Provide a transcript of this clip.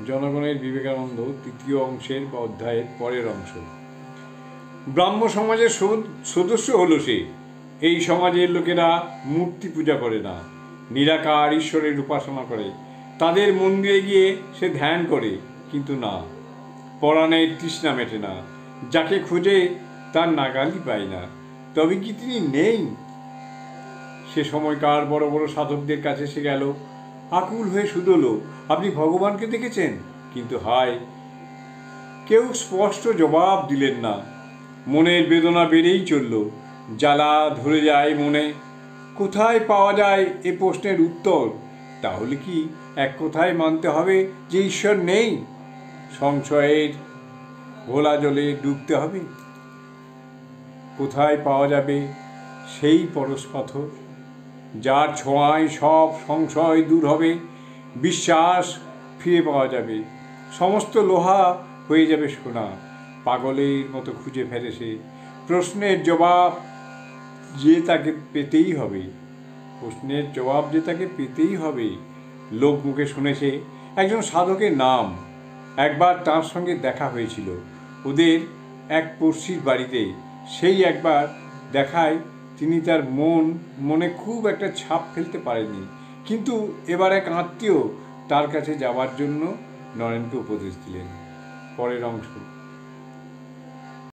জনগণের বিবেকানন্দ তৃতীয় অংশের বা অধ্যায়ের পরের অংশ। ব্রাহ্ম সমাজের সদস্য হলো সে। এই সমাজের লোকেরা মূর্তি পূজা করে না, নিরাকার ঈশ্বরের উপাসনা করে। তাদের মন্দিরে গিয়ে সে ধ্যান করে, কিন্তু না, পরাণের তৃষ্ণা মেটে না। যাকে খোঁজে তার নাগালই পায় না। তবে কি তিনি নেই? সে সময়কার বড় বড় সাধকদের কাছে সে গেল, আকুল হয়ে শুধল, আপনি ভগবানকে দেখেছেন? কিন্তু হায়, কেউ স্পষ্ট জবাব দিলেন না। মনের বেদনা বেড়েই চলল, জ্বালা ধরে যায় মনে। কোথায় পাওয়া যায় এ প্রশ্নের উত্তর? তাহলে কি এক কথায় মানতে হবে যে ঈশ্বর নেই? সংশয়ের ঘোলা জলে ডুবতে হবে? কোথায় পাওয়া যাবে সেই পরশ পাথর, যার ছোঁয়ায় সব সংশয় দূর হবে, বিশ্বাস ফিরে পাওয়া যাবে, সমস্ত লোহা হয়ে যাবে সোনা? পাগলের মতো খুঁজে ফেলে সে। প্রশ্নের জবাব যে তাকে পেতেই হবে, প্রশ্নের জবাব যে তাকে পেতেই হবে। লোক মুখে শুনেছে একজন সাধকের নাম। একবার তার সঙ্গে দেখা হয়েছিল ওদের এক পড়শির বাড়িতে। সেই একবার দেখায় তিনি তার মনে খুব একটা ছাপ ফেলতে পারেননি। কিন্তু এবার এক আত্মীয় তার কাছে যাওয়ার জন্য নরেনকে উপদেশ দিলেন। পরের অংশ।